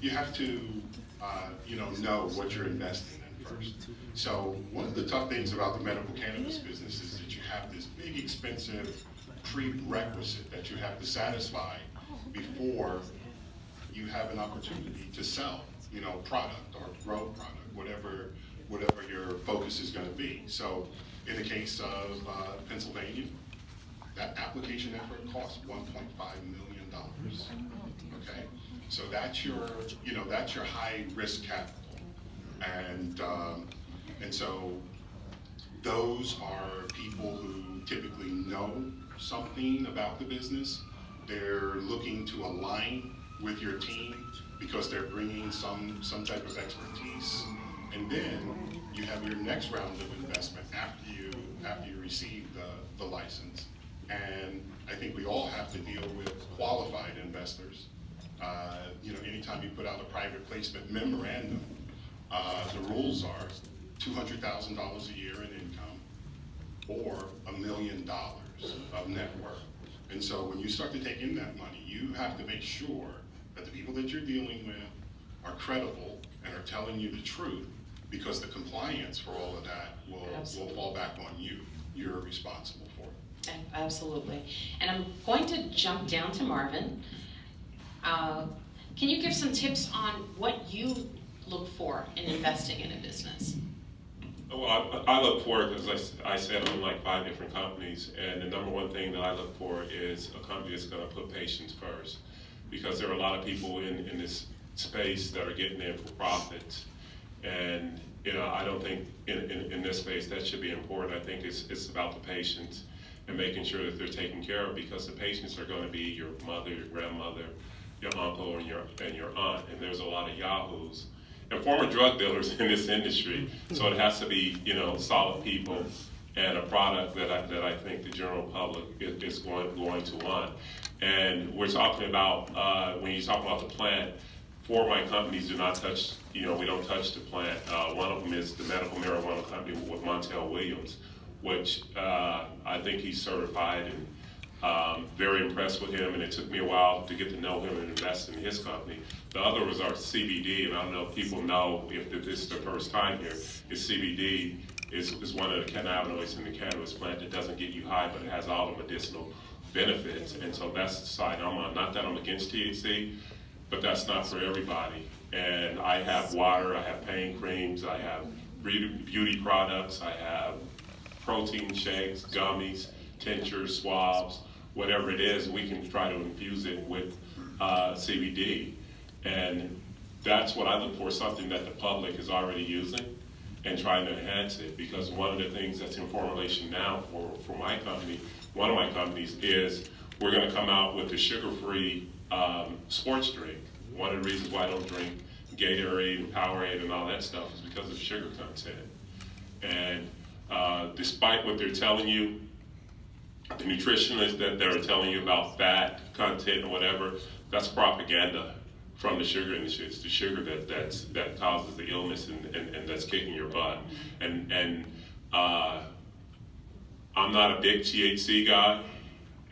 you have to know what you're investing in first. So one of the tough things about the medical cannabis business is that you have this big expensive prerequisite that you have to satisfy before you have an opportunity to sell, product or grow product, whatever your focus is going to be. So in the case of Pennsylvania, that application effort costs $1.5 million. Okay, so that's your high risk capital, and so those are people who typically know something about the business. They're looking to align with your team because they're bringing some type of expertise, and then you have your next round of investment after you receive the license. And I think we all have to deal with qualified investors. Anytime you put out a private placement memorandum, the rules are $200,000 a year in income or $1 million of net worth. And so when you start to take in that money, you have to make sure that the people that you're dealing with are credible and are telling you the truth, because the compliance for all of that will fall back on you. You're responsible for it. Absolutely. And I'm going to jump down to Marvin. Can you give some tips on what you look for in investing in a business? Well, I look for it because I said I'm like 5 different companies, and the number one thing that I look for is a company that's going to put patients first, because there are a lot of people in this space that are getting in for profits, and I don't think in this space that should be important. I think it's about the patients and making sure that they're taken care of, because the patients are going to be your mother, your grandmother, your uncle, and your aunt, and there's a lot of yahoos and former drug dealers in this industry. So it has to be, solid people and a product that I think the general public is going to want. And we're talking about, when you talk about the plant, 4 of my companies do not touch, we don't touch the plant. One of them is the medical marijuana company with Montel Williams, which I think he's certified, and very impressed with him, and it took me a while to get to know him and invest in his company. The other was our CBD, and I don't know if people know, if this is their first time here, is CBD is one of the cannabinoids in the cannabis plant that doesn't get you high, but it has all the medicinal benefits, and so that's the side I'm on. Not that I'm against THC, but that's not for everybody. And I have water, I have pain creams, I have beauty products, I have protein shakes, gummies, tinctures, swabs, whatever it is, we can try to infuse it with CBD. And that's what I look for, something that the public is already using and trying to enhance it. Because one of the things that's in formulation now for my company, one of my companies, is we're going to come out with a sugar-free sports drink. One of the reasons why I don't drink Gatorade and Powerade and all that stuff is because of sugar content. And despite what they're telling you, the nutritionists that they're telling you about fat content or whatever, that's propaganda from the sugar industry. It's the sugar that causes the illness and that's kicking your butt. And I'm not a big THC guy.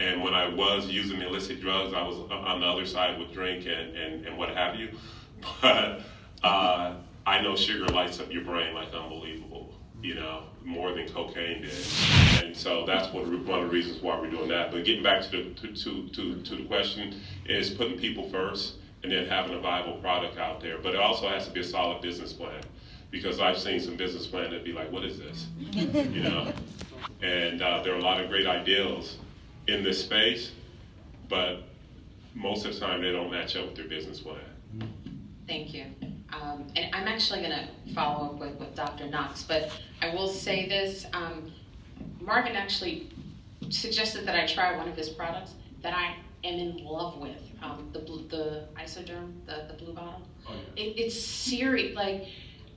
And when I was using illicit drugs, I was on the other side with drink and what have you. But I know sugar lights up your brain like unbelievable, more than cocaine did. And so that's one of the reasons why we're doing that. But getting back to the question, is putting people first and then having a viable product out there. But it also has to be a solid business plan, because I've seen some business plan that'd be like, what is this? And there are a lot of great ideals in this space, but most of the time they don't match up with their business plan. Thank you. And I'm actually going to follow up with Dr. Knox, but I will say this. Marvin actually suggested that I try one of his products that I am in love with, the Isoderm, the blue bottle. Oh, yeah. It's serious. Like,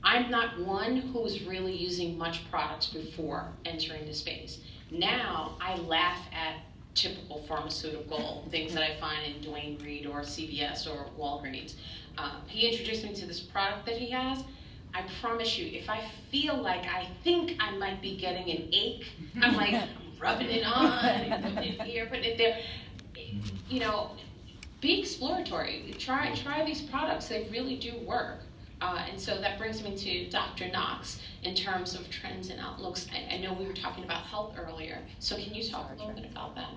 I'm not one who was really using much products before entering the space. Now I laugh at typical pharmaceutical things that I find in Duane Reade or CVS or Walgreens. He introduced me to this product that he has. I promise you, if I feel like I think I might be getting an ache, I'm like rubbing it on, and putting it here, putting it there. be exploratory. Try these products. They really do work. And so that brings me to Dr. Knox in terms of trends and outlooks. I know we were talking about health earlier, so can you talk a little bit about that?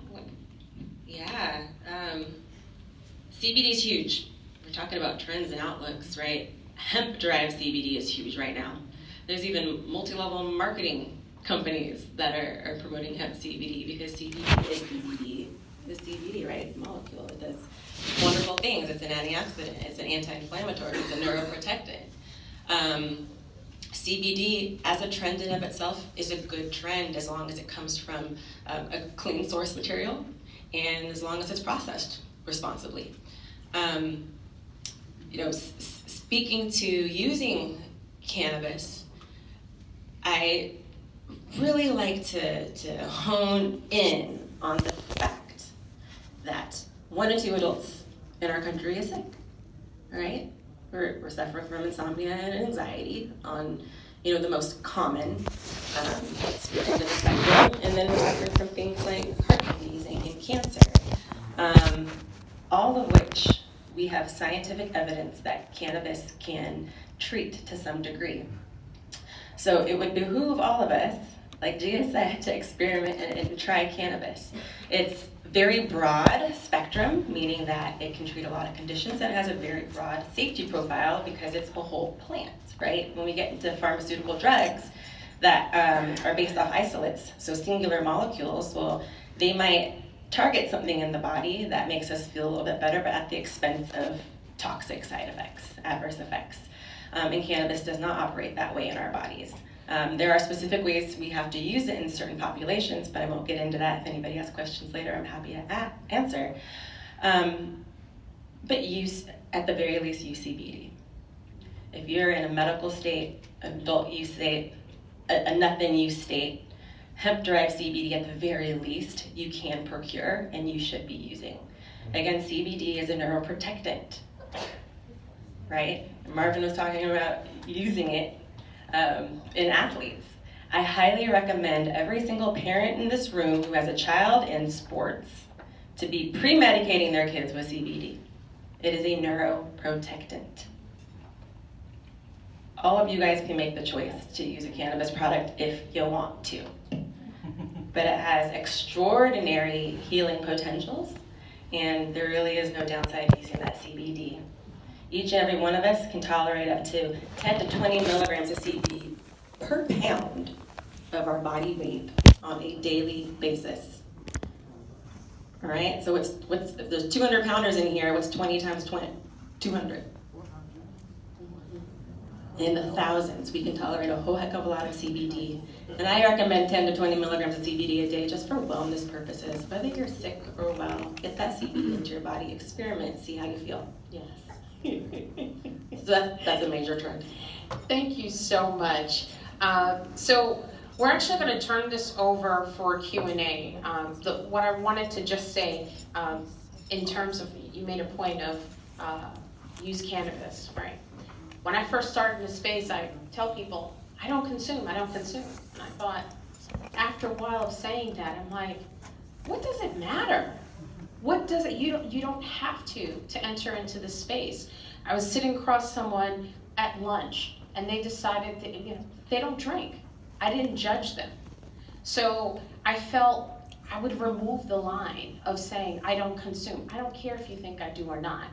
Yeah, CBD is huge. We're talking about trends and outlooks, right? Hemp-derived CBD is huge right now. There's even multi-level marketing companies that are promoting hemp CBD because CBD is CBD. It's CBD, right? Molecule. It does wonderful things. It's an antioxidant. It's an anti-inflammatory. It's a neuroprotectant. CBD as a trend in of itself is a good trend as long as it comes from a clean source material and as long as it's processed responsibly. Speaking to using cannabis, I really like to hone in on the fact that 1 in 2 adults in our country is sick, all right? We're suffering from insomnia and anxiety on, the most common end of the spectrum, and then we're suffering from things like heart disease and cancer, all of which we have scientific evidence that cannabis can treat to some degree. So it would behoove all of us, like Gia said, to experiment and try cannabis. It's very broad spectrum, meaning that it can treat a lot of conditions, and it has a very broad safety profile because it's a whole plant, right? When we get into pharmaceutical drugs that are based off isolates, so singular molecules, well, they might target something in the body that makes us feel a little bit better, but at the expense of toxic side effects, adverse effects. And cannabis does not operate that way in our bodies. There are specific ways we have to use it in certain populations, but I won't get into that. If anybody has questions later, I'm happy to answer. But use, at the very least, use CBD. If you're in a medical state, adult use state, a nothing use state, hemp-derived CBD at the very least you can procure and you should be using. Again, CBD is a neuroprotectant, right? Marvin was talking about using it in athletes. I highly recommend every single parent in this room who has a child in sports to be pre-medicating their kids with CBD. It is a neuroprotectant. All of you guys can make the choice to use a cannabis product if you want to. But it has extraordinary healing potentials, and there really is no downside to using that CBD. Each and every one of us can tolerate up to 10 to 20 milligrams of CBD per pound of our body weight on a daily basis. All right, so if there's 200 pounders in here, what's 20 times 20? 200. In the thousands, we can tolerate a whole heck of a lot of CBD. And I recommend 10 to 20 milligrams of CBD a day just for wellness purposes. Whether you're sick or well, get that CBD into your body, experiment, see how you feel. Yes. So that's a major trend. Thank you so much. So we're actually going to turn this over for Q&A. What I wanted to just say in terms of, you made a point of use cannabis, right? When I first started in the space, I tell people, I don't consume. And I thought, after a while of saying that, I'm like, what does it matter? What does it, you don't have to enter into this space. I was sitting across someone at lunch, and they decided that, they don't drink. I didn't judge them. So I felt I would remove the line of saying, I don't consume. I don't care if you think I do or not.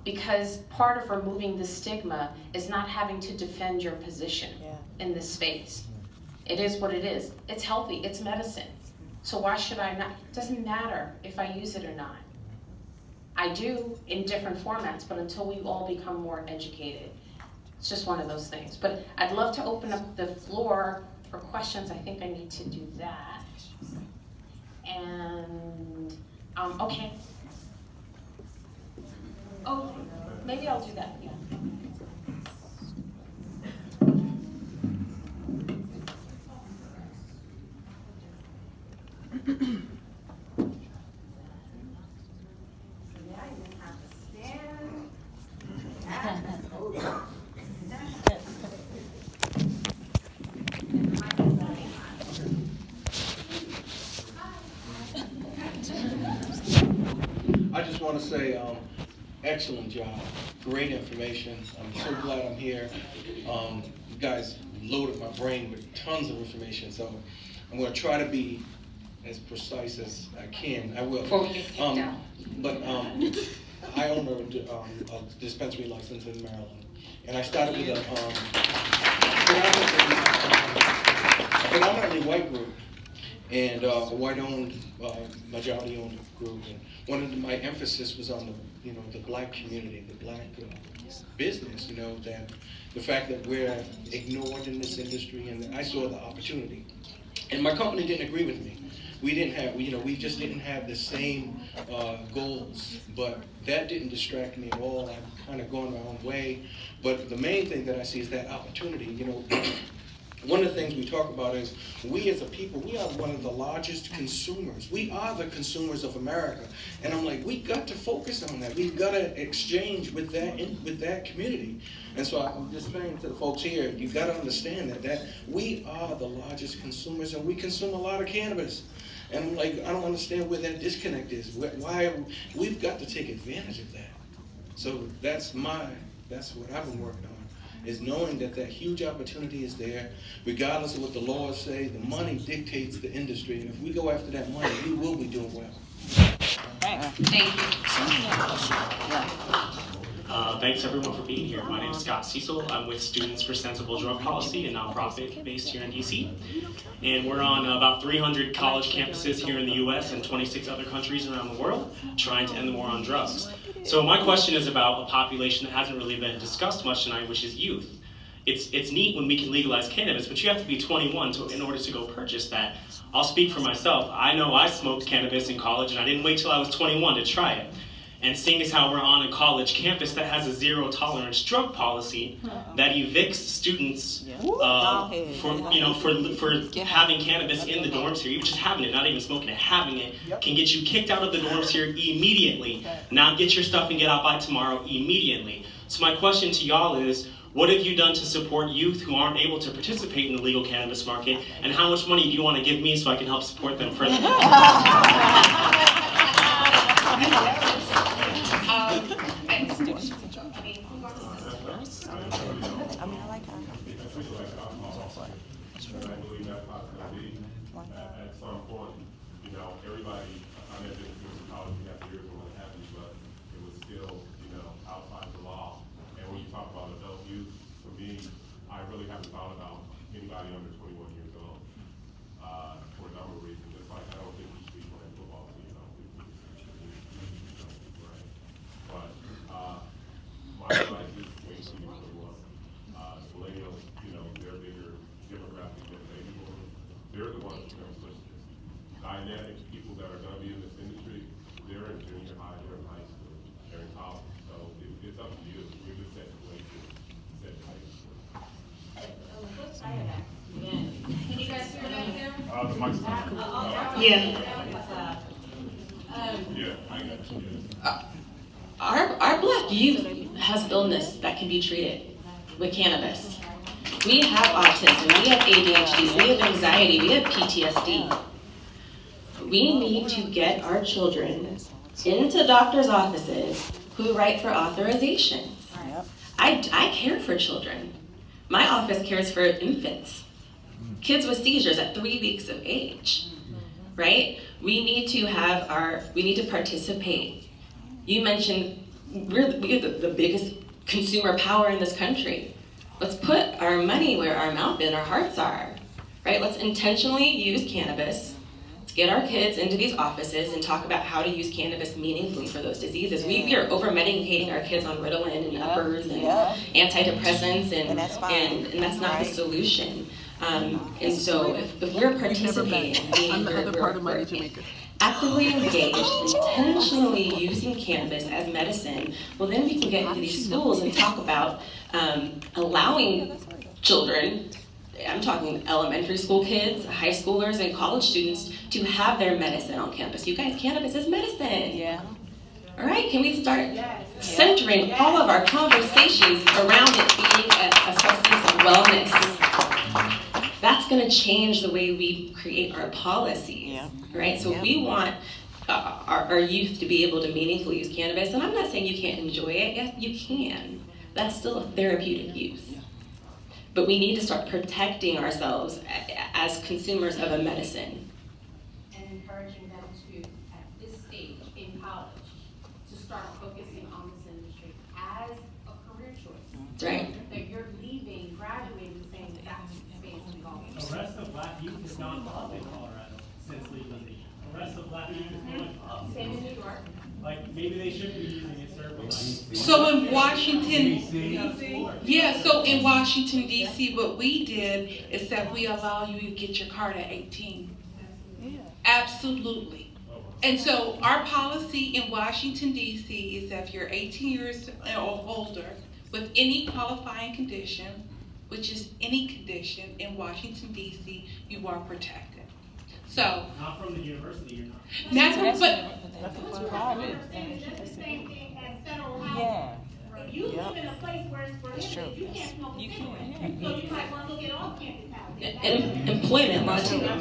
Because part of removing the stigma is not having to defend your position in this space. It is what it is. It's healthy, it's medicine. So why should I not? It doesn't matter if I use it or not. I do in different formats, but until we all become more educated, it's just one of those things. But I'd love to open up the floor for questions. I think I need to do that. And, okay. Oh, maybe I'll do that, yeah. I just want to say excellent job, great information. I'm so glad I'm here. You guys loaded my brain with tons of information, so I'm going to try to be as precise as I can. I will. Before we get kicked out. But I own a dispensary license in Maryland, and I started with a predominantly white group, and a white-owned, majority-owned group. And one of my emphasis was on the black community, the black business. That the fact that we're ignored in this industry, and I saw the opportunity. And my company didn't agree with me. We didn't have, we just didn't have the same goals, but that didn't distract me at all. I've kind of gone my own way. But the main thing that I see is that opportunity. One of the things we talk about is we as a people, we are one of the largest consumers. We are the consumers of America. And I'm like, we got to focus on that. We've got to exchange with that community. And so I'm just saying to the folks here, you've got to understand that we are the largest consumers, and we consume a lot of cannabis. And I'm like, I don't understand where that disconnect is. Why we've got to take advantage of that. So that's what I've been working on, is knowing that huge opportunity is there, regardless of what the laws say. The money dictates the industry, and if we go after that money, we will be doing well. Thank you. Thanks everyone for being here. My name is Scott Cecil. I'm with Students for Sensible Drug Policy, a nonprofit based here in DC. And we're on about 300 college campuses here in the US and 26 other countries around the world trying to end the war on drugs. So my question is about a population that hasn't really been discussed much tonight, which is youth. It's neat when we can legalize cannabis, but you have to be 21 in order to go purchase that. I'll speak for myself. I know I smoked cannabis in college, and I didn't wait till I was 21 to try it. And seeing as how we're on a college campus that has a zero tolerance drug policy that evicts students for having cannabis in the dorms here, even just having it, not even smoking it, having it, can get you kicked out of the dorms here immediately. Now get your stuff and get out by tomorrow immediately. So my question to y'all is, what have you done to support youth who aren't able to participate in the legal cannabis market, and how much money do you want to give me so I can help support them further? At some point, everybody, I mean, in college, we have years and what have you, but it was still, outside the law. And when you talk about adult youth, for me, I really haven't thought about anybody under 21 years old for a number of reasons. It's like, I don't think we should be playing football, right? But my advice is wait till you're 21. Millennials, they're bigger demographic than baby boomers. They're the ones who are going to push this. Dynamic people that are going to be in this industry, they're in junior high, they're in high school, they're in college. So it's up to you. We're just setting the way to set the pace. Can you guys hear back there? The mic's on. Yeah. Yeah, I got you. Our black youth has illness that can be treated with cannabis. We have autism, we have ADHD, we have anxiety, we have PTSD. We need to get our children into doctors' offices who write for authorizations. I care for children. My office cares for infants, kids with seizures at 3 weeks of age, right? We need to participate. You mentioned we're the biggest consumer power in this country. Let's put our money where our mouth and our hearts are, right? Let's intentionally use cannabis. Let's get our kids into these offices and talk about how to use cannabis meaningfully for those diseases. We are over-medicating our kids on Ritalin and uppers and antidepressants, and that's not the solution. And so if we're participating, we're actively engaged, intentionally using cannabis as medicine, well then we can get into these schools and talk about allowing children, I'm talking elementary school kids, high schoolers, and college students to have their medicine on campus. You guys, cannabis is medicine. Yeah. All right, can we start centering all of our conversations around it being a substance of wellness? That's going to change the way we create our policies, right? So we want our youth to be able to meaningfully use cannabis. And I'm not saying you can't enjoy it. Yes, you can. That's still a therapeutic use. But we need to start protecting ourselves as consumers of a medicine. And encouraging them to, at this stage in college, to start focusing on this industry as a career choice. Right. That you're leaving, graduating, saying that's the space I'm going. Arrest of black youth has gone up in Colorado since legalization. Arrest of black youth is going up. Same in New York. Like, maybe they should be using it certainly. So in Washington, Yeah. so in Washington DC, what we did is that we allow you to get your card at 18. Absolutely. And so our policy in Washington DC is that if you're 18 years or older with any qualifying condition, which is any condition in Washington DC, you are protected. So, Not from the university, you're not. that's but It's just the same thing as federal housing. If you live in a place where it's prohibited, you can't smoke a cigarette. So you might want to look at off-campus housing. And employment law too. Well,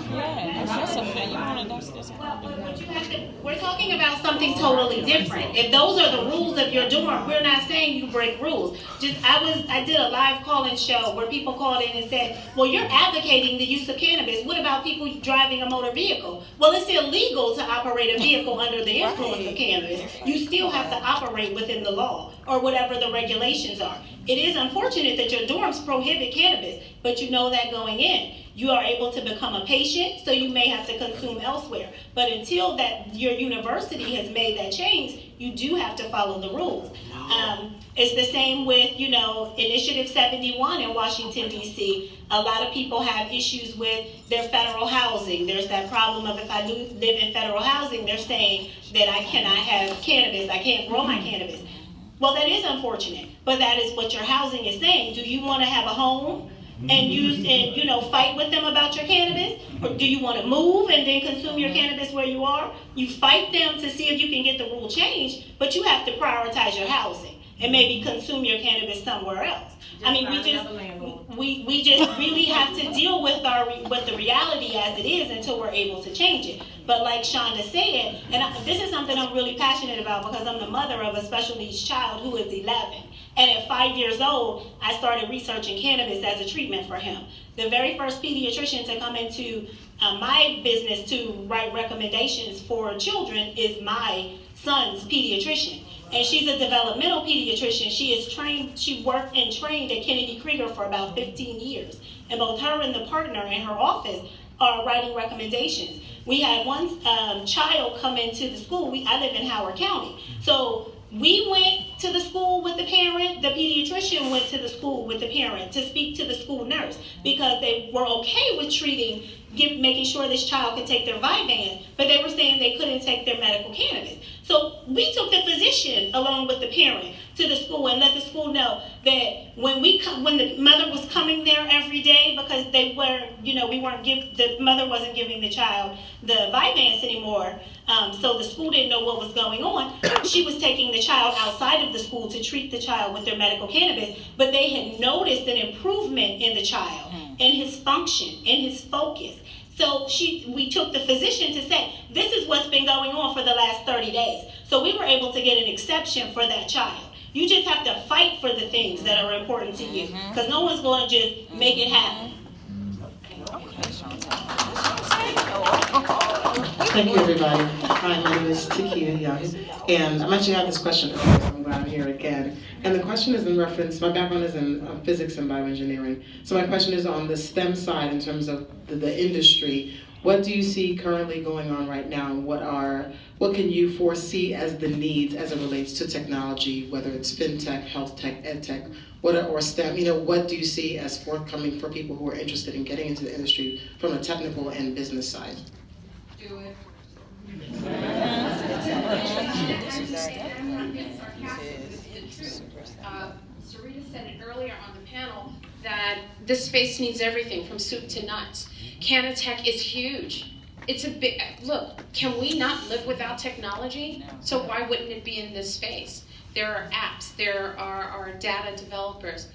but you have to, we're talking about something totally different. If those are the rules of your dorm, we're not saying you break rules. I did a live call-in show where people called in and said, well, you're advocating the use of cannabis. What about people driving a motor vehicle? Well, it's illegal to operate a vehicle under the influence of cannabis. You still have to operate within the law or whatever the regulations are. It is unfortunate that your dorms prohibit cannabis, but you know that going in. You are able to become a patient, so you may have to consume elsewhere. But until that your university has made that change, you do have to follow the rules. It's the same with, Initiative 71 in Washington, D.C. A lot of people have issues with their federal housing. There's that problem of if I live in federal housing, they're saying that I cannot have cannabis, I can't grow my cannabis. Well, that is unfortunate, but that is what your housing is saying. Do you want to have a home and fight with them about your cannabis? Or do you want to move and then consume your cannabis where you are? You fight them to see if you can get the rule changed, but you have to prioritize your housing and maybe consume your cannabis somewhere else. I mean, we just really have to deal with the reality as it is until we're able to change it. But like Shonda said, and this is something I'm really passionate about because I'm the mother of a special needs child who is 11. And at 5 years old, I started researching cannabis as a treatment for him. The very first pediatrician to come into my business to write recommendations for children is my son's pediatrician. And she's a developmental pediatrician. She worked and trained at Kennedy Krieger for about 15 years. And both her and the partner in her office are writing recommendations. We had one child come into the school. I live in Howard County. So we went to the school with the parent. The pediatrician went to the school with the parent to speak to the school nurse because they were okay with making sure this child could take their Vyvanse, but they were saying they couldn't take their medical cannabis. So we took the physician along with the parent to the school and let the school know that when the mother was coming there every day because the mother wasn't giving the child the Vyvanse anymore, so the school didn't know what was going on. She was taking the child outside of the school to treat the child with their medical cannabis, but they had noticed an improvement in the child, in his function, in his focus. So we took the physician to say, this is what's been going on for the last 30 days. So we were able to get an exception for that child. You just have to fight for the things that are important to you, because no one's going to just make it happen. Thank you, everybody. Hi, my name is Tikia Young, and I'm actually having this question earlier, so I'm glad I'm here again. And the question is in reference, my background is in physics and bioengineering, so my question is on the STEM side in terms of the industry. What do you see currently going on right now, and what can you foresee as the needs as it relates to technology, whether it's fintech, health tech, ed tech, or STEM? What do you see as forthcoming for people who are interested in getting into the industry from a technical and business side? Do it. Sarita said it earlier on the panel that this space needs everything from soup to nuts. Canatech is huge. It's a big, look, can we not live without technology? So why wouldn't it be in this space? There are apps, there are data developers.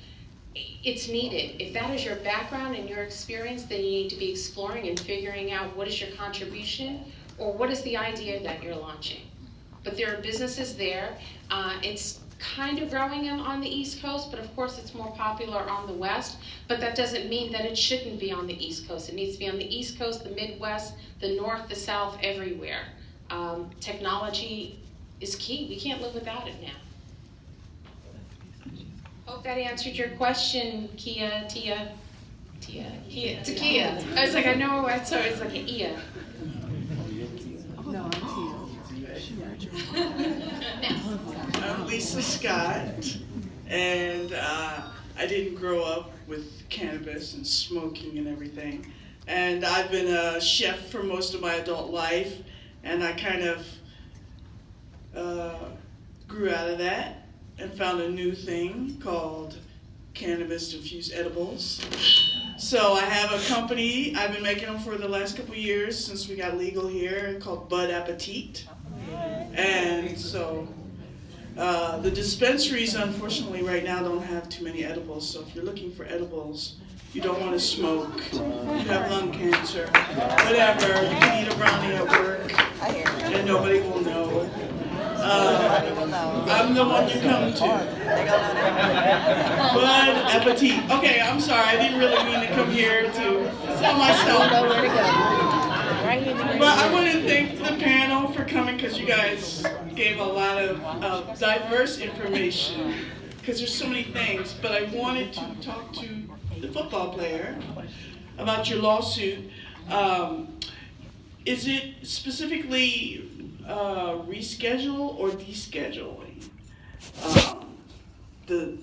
It's needed. If that is your background and your experience, then you need to be exploring and figuring out what is your contribution Or what is the idea that you're launching? But there are businesses there. It's kind of growing on the East Coast, but of course it's more popular on the West. But that doesn't mean that it shouldn't be on the East Coast. It needs to be on the East Coast, the Midwest, the North, the South, everywhere. Technology is key. We can't live without it now. Hope that answered your question, Tia. I was like, I know, so it's like an Ia. I'm Lisa Scott, and I didn't grow up with cannabis and smoking and everything. And I've been a chef for most of my adult life, and I kind of grew out of that and found a new thing called cannabis-infused edibles. So I have a company, I've been making them for the last couple years since we got legal here, called Bud Appetit. And so the dispensaries, unfortunately, right now don't have too many edibles. So if you're looking for edibles, you don't want to smoke, you have lung cancer, whatever, you can eat a brownie at work, and nobody will know. I'm the one you come to. Bud Appetit. Okay, I'm sorry, I didn't really mean to come here to sell myself. But I want to thank the panel for coming, because you guys gave a lot of diverse information, because there's so many things. But I wanted to talk to the football player about your lawsuit. Is it specifically reschedule or descheduling the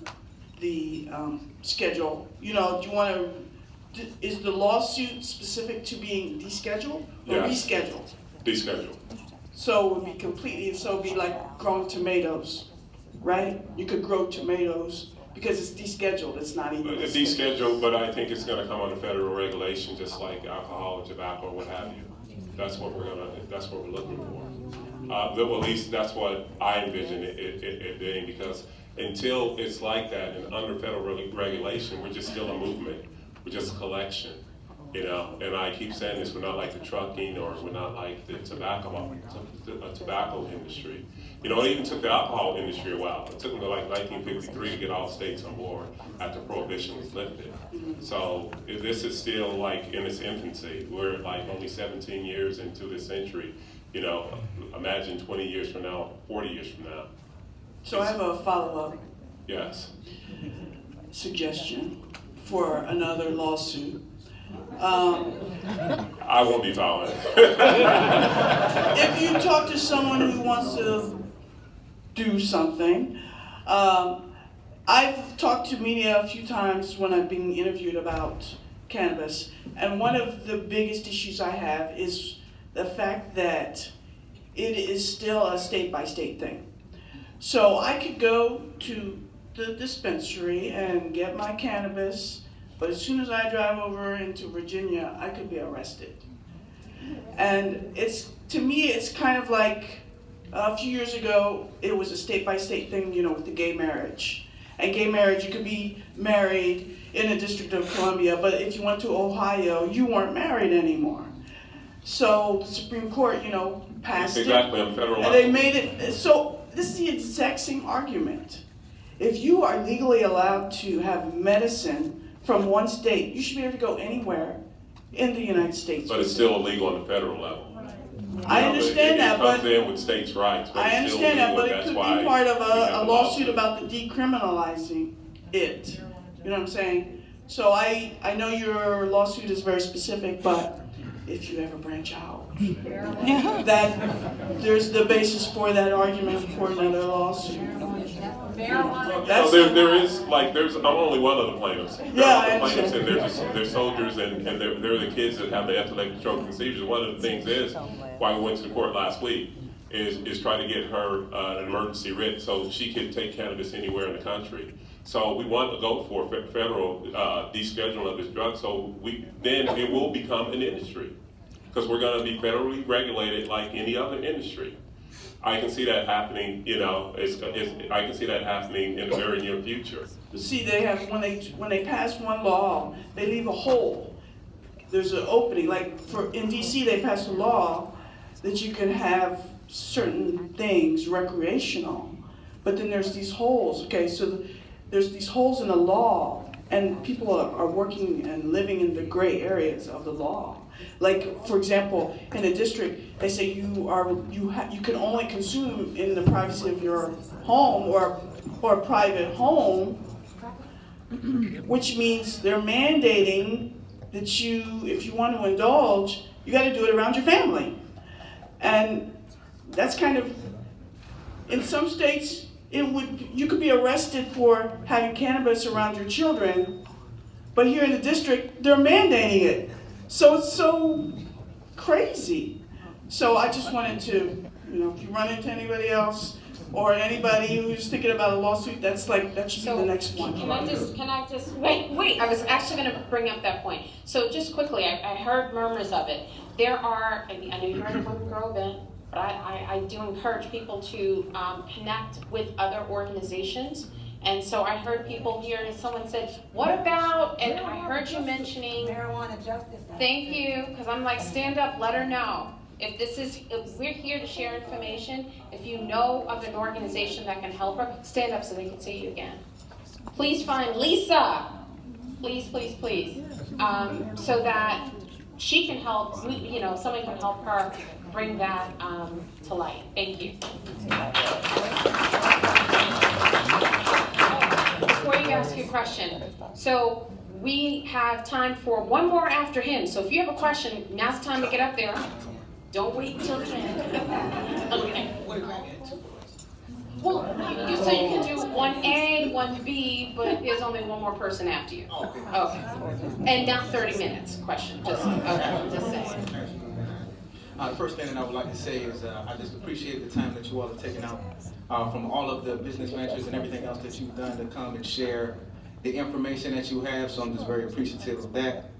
schedule? You know, do you want to? Is the lawsuit specific to being descheduled or rescheduled? Descheduled. So it would be completely, so it would be like growing tomatoes, right? You could grow tomatoes because it's descheduled, it's not even. It's descheduled, but I think it's gonna come under federal regulation, just like alcohol, tobacco, or what have you. That's what we're looking for. Well, at least that's what I envision it being, because until it's like that and under federal regulation, we're just still a movement. We're just a collection, you know. And I keep saying this: we're not like the trucking, or we're not like the tobacco industry. You know, it even took the alcohol industry a while. It took them to like 1953 to get all states on board after Prohibition was lifted. So this is still like in its infancy. We're like only 17 years into this century. You know, imagine 20 years from now, 40 years from now. So I have a follow-up. Yes. Suggestion for another lawsuit. I won't be following. If you talk to someone who wants to do something, I've talked to media a few times when I've been interviewed about cannabis, and one of the biggest issues I have is the fact that it is still a state-by-state thing. So I could go to the dispensary and get my cannabis, but as soon as I drive over into Virginia, I could be arrested. And to me, it's kind of like a few years ago, it was a state-by-state thing, you know, with the gay marriage. And gay marriage, you could be married in the District of Columbia, but if you went to Ohio, you weren't married anymore. So the Supreme Court, you know, passed exactly, it. on federal level. And they made it, so this is the exact same argument. If you are legally allowed to have medicine from one state, you should be able to go anywhere in the United States. But it's still illegal on the federal level. I understand that, but it comes in with states' rights. But I it's still understand that, illegal, but it that's could why be part of we have a the lawsuit about the decriminalizing it. You know what I'm saying? So I know your lawsuit is very specific, but if you ever branch out, that there's the basis for that argument for another lawsuit. There is, like, I'm only one of the plaintiffs. There Yeah, are I other plaintiffs, and understand. they're soldiers, and they're the kids that have the epileptic stroke and seizures. One of the things is, why we went to the court last week, is trying to get her an emergency writ so she could take cannabis anywhere in the country. So we want to go for federal descheduling of this drug, so then it will become an industry, because we're going to be federally regulated like any other industry. I can see that happening, you know, I can see that happening in the very near future. See, they have, when they pass one law, they leave a hole. There's an opening, like in DC, they passed a law that you can have certain things recreational, but then there's these holes, okay, so there's these holes in the law, and people are working and living in the gray areas of the law. Like, for example, in a district, they say you can only consume in the privacy of your home or a private home, which means they're mandating that if you want to indulge, you got to do it around your family. And that's kind of, in some states, you could be arrested for having cannabis around your children, but here in the district, they're mandating it. So it's so crazy. So I just wanted to, if you run into anybody else or anybody who's thinking about a lawsuit, that should be the next one. Can I just, wait, I was actually gonna bring up that point. So just quickly, I heard murmurs of it. There are, I know you're at a Women Grow event, but I do encourage people to connect with other organizations. And so I heard people here, and someone said, what about, and I heard you mentioning marijuana justice. Thank you, because I'm like, stand up, let her know. If we're here to share information, if you know of an organization that can help her, stand up so they can see you again. Please find Lisa, please, please, please, so that she can help, someone can help her bring that to light. Thank you. Before you ask your question, so we have time for one more after him. So if you have a question, now's the time to get up there. Don't wait until the end. Okay. Well, you said you can do 1A, 1B, but there's only one more person after you. Okay. And not 30 minutes. Question. Just saying. The first thing that I would like to say is I just appreciate the time that you all have taken out from all of the business ventures and everything else that you've done to come and share the information that you have. So I'm just very appreciative of that.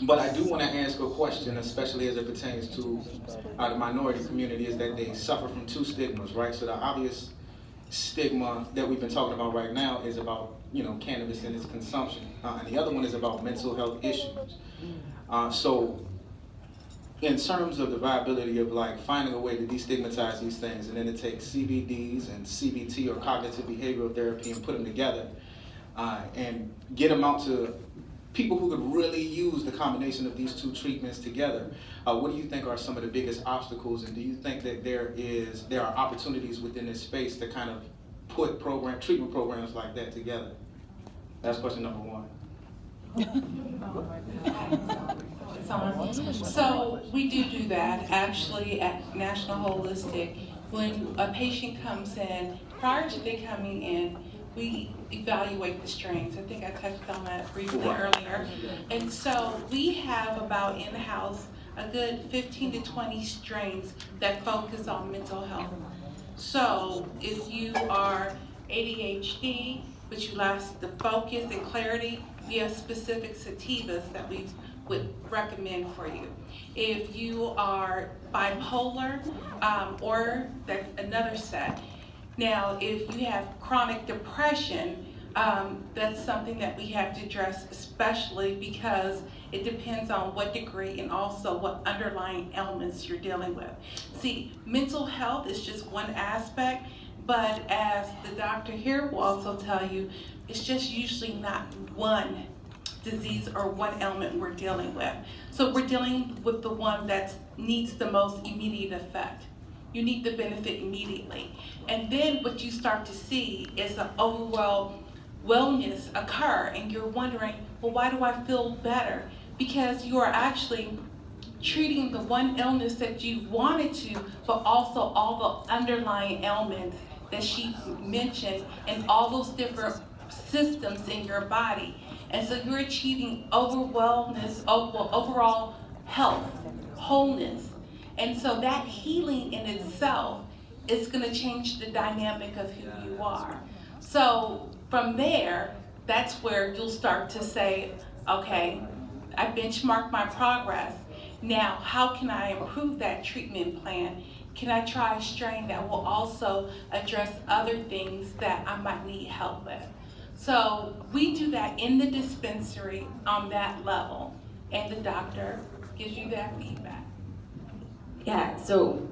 But I do want to ask a question, especially as it pertains to the minority community, is that they suffer from two stigmas, right? So the obvious stigma that we've been talking about right now is about, cannabis and its consumption. And the other one is about mental health issues. So in terms of the viability of finding a way to destigmatize these things, and then to take CBDs and CBT or cognitive behavioral therapy and put them together and get them out to people who could really use the combination of these two treatments together. What do you think are some of the biggest obstacles, and do you think that there are opportunities within this space to kind of put treatment programs like that together? That's question number one. So we do that actually at National Holistic. When a patient comes in, prior to them coming in, we evaluate the strains. I think I touched on that briefly earlier. And so we have about in-house a good 15 to 20 strains that focus on mental health. So if you are ADHD, but you lack the focus and clarity, we have specific sativas that we would recommend for you. If you are bipolar, or that's another set. Now, if you have chronic depression, that's something that we have to address, especially because it depends on what degree and also what underlying ailments you're dealing with. See, mental health is just one aspect, but as the doctor here will also tell you, it's just usually not one disease or one ailment we're dealing with. So we're dealing with the one that needs the most immediate effect. You need the benefit immediately. And then what you start to see is an overall wellness occur, and you're wondering, well, why do I feel better? Because you are actually treating the one illness that you wanted to, but also all the underlying ailments that she mentioned and all those different systems in your body. And so you're achieving overall health, wholeness. And so that healing in itself is going to change the dynamic of who you are. So from there, that's where you'll start to say, okay, I benchmarked my progress. Now, how can I improve that treatment plan? Can I try a strain that will also address other things that I might need help with? So we do that in the dispensary on that level, and the doctor gives you that feedback? Yeah, so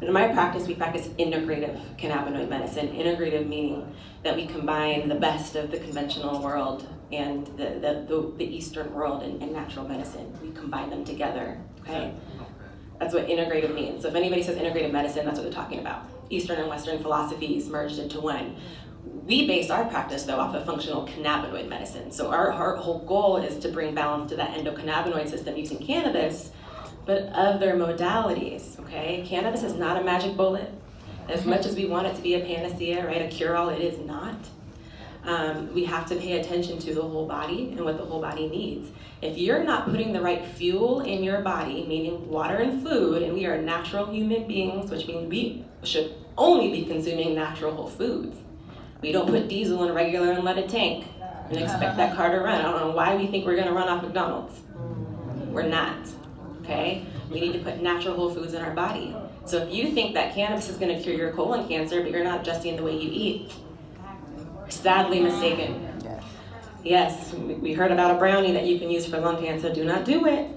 in my practice, we practice integrative cannabinoid medicine. Integrative meaning that we combine the best of the conventional world and the Eastern world in natural medicine. We combine them together, okay? That's what integrative means. So if anybody says integrative medicine, that's what they're talking about. Eastern and Western philosophies merged into one. We base our practice, though, off of functional cannabinoid medicine. So our whole goal is to bring balance to that endocannabinoid system using cannabis, but other modalities, okay? Cannabis is not a magic bullet. As much as we want it to be a panacea, right, a cure-all, it is not. We have to pay attention to the whole body and what the whole body needs. If you're not putting the right fuel in your body, meaning water and food, and we are natural human beings, which means we should only be consuming natural whole foods. We don't put diesel in a regular unleaded tank and expect that car to run. I don't know why we think we're gonna run off McDonald's. We're not, okay? We need to put natural whole foods in our body. So if you think that cannabis is gonna cure your colon cancer, but you're not adjusting the way you eat, sadly mistaken. Yes, we heard about a brownie that you can use for lung cancer. Do not do it.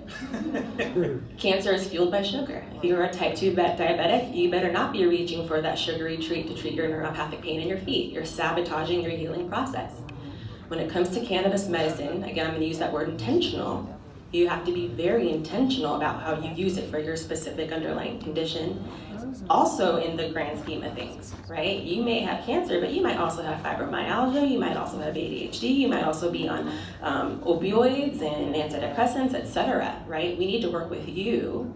Cancer is fueled by sugar. If you are a type 2 diabetic, you better not be reaching for that sugary treat to treat your neuropathic pain in your feet. You're sabotaging your healing process. When it comes to cannabis medicine, again, I'm going to use that word intentional. You have to be very intentional about how you use it for your specific underlying condition. Also in the grand scheme of things, right? You may have cancer, but you might also have fibromyalgia, you might also have ADHD, you might also be on opioids and antidepressants, etc., right? We need to work with you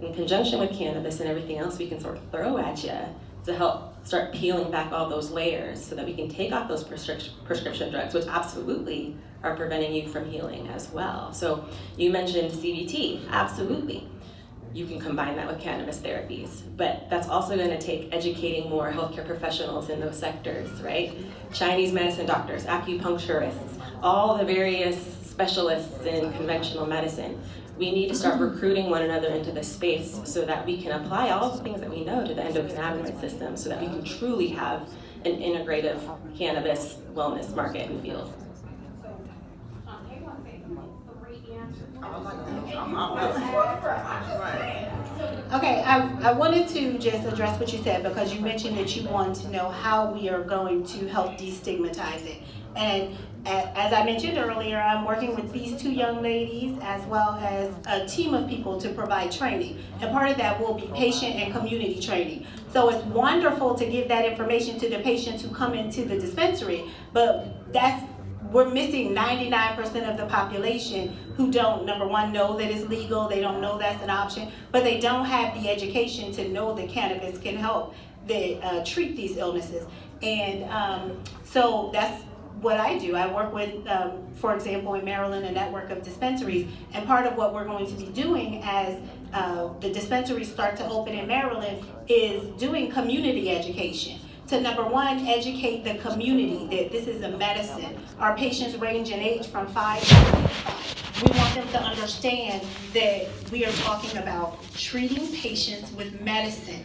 in conjunction with cannabis and everything else we can sort of throw at you to help start peeling back all those layers so that we can take off those prescription drugs, which absolutely are preventing you from healing as well. So you mentioned CBT, absolutely. You can combine that with cannabis therapies, but that's also going to take educating more healthcare professionals in those sectors, right? Chinese medicine doctors, acupuncturists, all the various specialists in conventional medicine. We need to start recruiting one another into this space so that we can apply all the things that we know to the endocannabinoid system so that we can truly have an integrative cannabis wellness market and field. Okay, I wanted to just address what you said because you mentioned that you want to know how we are going to help destigmatize it. And as I mentioned earlier, I'm working with these two young ladies as well as a team of people to provide training. And part of that will be patient and community training. So it's wonderful to give that information to the patients who come into the dispensary, but we're missing 99% of the population who don't, number one, know that it's legal, they don't know that's an option, but they don't have the education to know that cannabis can help treat these illnesses. And so that's what I do. I work with, for example, in Maryland, a network of dispensaries, and part of what we're going to be doing as the dispensaries start to open in Maryland is doing community education. To number one, educate the community that this is a medicine. Our patients range in age from 5 to 25. We want them to understand that we are talking about treating patients with medicine.